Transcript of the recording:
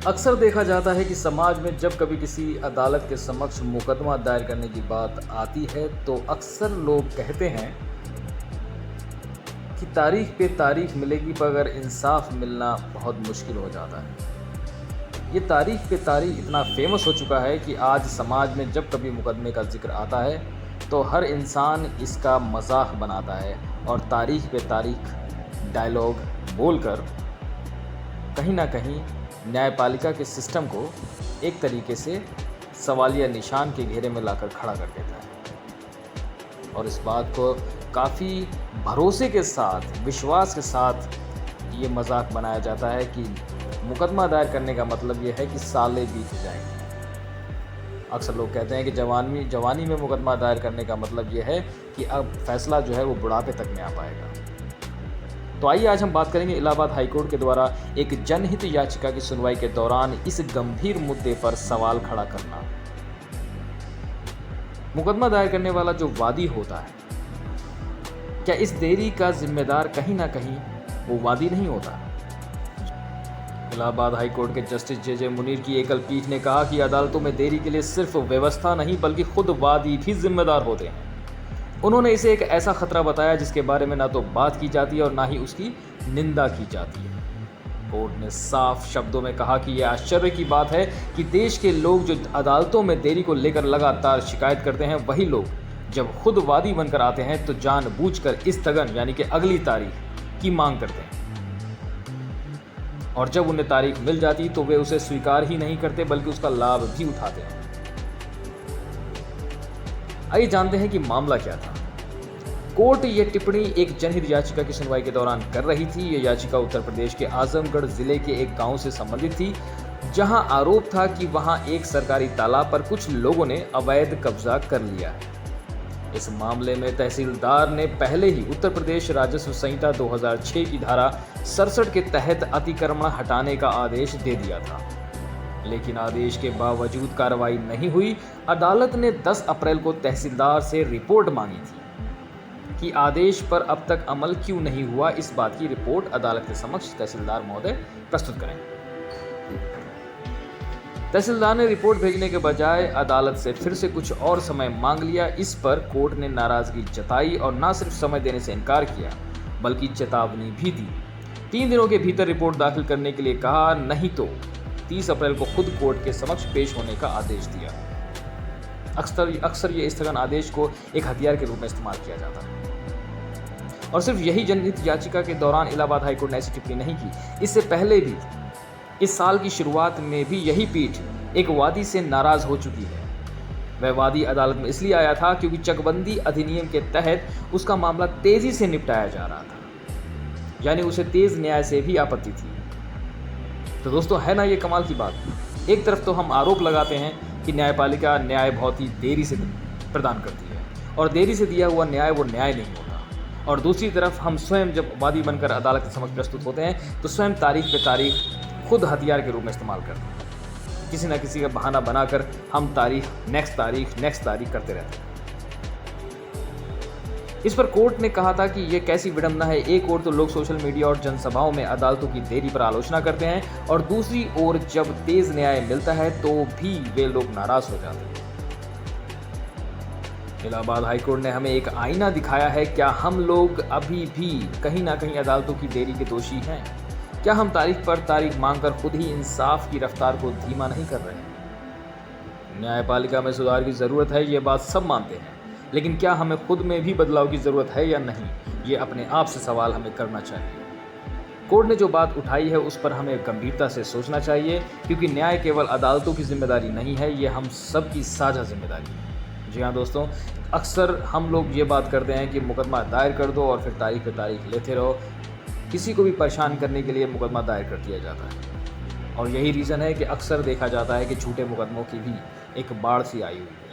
अक्सर देखा जाता है कि समाज में जब कभी किसी अदालत के समक्ष मुकदमा दायर करने की बात आती है तो अक्सर लोग कहते हैं कि तारीख पे तारीख मिलेगी मगर इंसाफ मिलना बहुत मुश्किल हो जाता है। ये तारीख पे तारीख इतना फेमस हो चुका है कि आज समाज में जब कभी मुकदमे का जिक्र आता है तो हर इंसान इसका मजाक बनाता है और तारीख पे तारीख डायलॉग बोलकर कहीं ना कहीं न्यायपालिका के सिस्टम को एक तरीके से सवालिया निशान के घेरे में लाकर खड़ा कर देता है और इस बात को काफ़ी भरोसे के साथ, विश्वास के साथ ये मजाक बनाया जाता है कि मुकदमा दायर करने का मतलब ये है कि सालें बीत जाएंगे। अक्सर लोग कहते हैं कि जवानी में मुकदमा दायर करने का मतलब ये है कि अब फैसला जो है वो बुढ़ापे तक में आ पाएगा। तो आइए आज हम बात करेंगे इलाहाबाद हाईकोर्ट के द्वारा एक जनहित याचिका की सुनवाई के दौरान इस गंभीर मुद्दे पर सवाल खड़ा करना। मुकदमा दायर करने वाला जो वादी होता है, क्या इस देरी का जिम्मेदार कहीं ना कहीं वो वादी नहीं होता? इलाहाबाद हाईकोर्ट के जस्टिस जे मुनीर की एकल पीठ ने कहा कि अदालतों में देरी के लिए सिर्फ व्यवस्था नहीं बल्कि खुद वादी भी जिम्मेदार होते हैं। उन्होंने इसे एक ऐसा खतरा बताया जिसके बारे में ना तो बात की जाती है और ना ही उसकी निंदा की जाती है। कोर्ट ने साफ शब्दों में कहा कि यह आश्चर्य की बात है कि देश के लोग जो अदालतों में देरी को लेकर लगातार शिकायत करते हैं, वही लोग जब खुद वादी बनकर आते हैं तो जानबूझकर स्थगन यानी कि अगली तारीख की मांग करते हैं और जब उन्हें तारीख मिल जाती तो वे उसे स्वीकार ही नहीं करते बल्कि उसका लाभ भी उठाते हैं। आइए जानते हैं कि मामला क्या था। कोर्ट ये टिप्पणी एक जनहित याचिका की सुनवाई के दौरान कर रही थी। यह याचिका उत्तर प्रदेश के आजमगढ़ जिले के एक गांव से संबंधित थी, जहां आरोप था कि वहां एक सरकारी तालाब पर कुछ लोगों ने अवैध कब्जा कर लिया है। इस मामले में तहसीलदार ने पहले ही उत्तर प्रदेश राजस्व संहिता 2006 की धारा 67 के तहत अतिक्रमण हटाने का आदेश दे दिया था, लेकिन आदेश के बावजूद कार्रवाई नहीं हुई। अदालत ने 10 अप्रैल को तहसीलदार से रिपोर्ट मांगी थी कि आदेश पर अब तक अमल क्यों नहीं हुआ। इस बात की रिपोर्ट अदालत के समक्ष तहसीलदार महोदय प्रस्तुत करें। तहसीलदार ने रिपोर्ट भेजने के बजाय अदालत से फिर से कुछ और समय मांग लिया। इस पर कोर्ट ने नाराजगी जताई और न सिर्फ समय देने से इनकार किया बल्कि चेतावनी भी दी। 3 दिनों के भीतर रिपोर्ट दाखिल करने के लिए कहा, नहीं तो 30 अप्रैल को खुद कोर्ट के समक्ष पेश होने का आदेश दिया। अक्सर ये स्थगन आदेश को एक हथियार के रूप में इस्तेमाल किया जाता है और सिर्फ यही जनहित याचिका के दौरान इलाहाबाद हाईकोर्ट ने ऐसी टिप्पणी नहीं की। इससे पहले भी इस साल की शुरुआत में भी यही पीठ एक वादी से नाराज हो चुकी है। वह वादी अदालत में इसलिए आया था क्योंकि चकबंदी अधिनियम के तहत उसका मामला तेजी से निपटाया जा रहा था, यानी उसे तेज न्याय से भी आपत्ति थी। तो दोस्तों, है ना ये कमाल की बात। एक तरफ तो हम आरोप लगाते हैं कि न्यायपालिका न्याय बहुत ही देरी से प्रदान करती है और देरी से दिया हुआ न्याय वो न्याय नहीं होता, और दूसरी तरफ हम स्वयं जब वादी बनकर अदालत के समक्ष प्रस्तुत होते हैं तो स्वयं तारीख पे तारीख खुद हथियार के रूप में इस्तेमाल करते हैं। किसी न किसी का बहाना बनाकर हम नेक्स्ट तारीख करते रहते हैं। इस पर कोर्ट ने कहा था कि यह कैसी विडंबना है। एक ओर तो लोग सोशल मीडिया और जनसभाओं में अदालतों की देरी पर आलोचना करते हैं और दूसरी ओर जब तेज न्याय मिलता है तो भी वे लोग नाराज हो जाते हैं। इलाहाबाद हाईकोर्ट ने हमें एक आईना दिखाया है। क्या हम लोग अभी भी कहीं ना कहीं अदालतों की देरी के दोषी हैं? क्या हम तारीख पर तारीख मांगकर खुद ही इंसाफ की रफ्तार को धीमा नहीं कर रहे हैं? न्यायपालिका में सुधार की ज़रूरत है, ये बात सब मानते हैं, लेकिन क्या हमें खुद में भी बदलाव की ज़रूरत है या नहीं, ये अपने आप से सवाल हमें करना चाहिए। कोर्ट ने जो बात उठाई है उस पर हमें गंभीरता से सोचना चाहिए, क्योंकि न्याय केवल अदालतों की जिम्मेदारी नहीं है, ये हम सब की साझा जिम्मेदारी है। जी हाँ दोस्तों, अक्सर हम लोग ये बात करते हैं कि मुकदमा दायर कर दो और फिर तारीख पे तारीख लेते रहो। किसी को भी परेशान करने के लिए मुकदमा दायर कर दिया जाता है और यही रीज़न है कि अक्सर देखा जाता है कि झूठे मुकदमों की भी एक बाढ़ सी आई हुई है।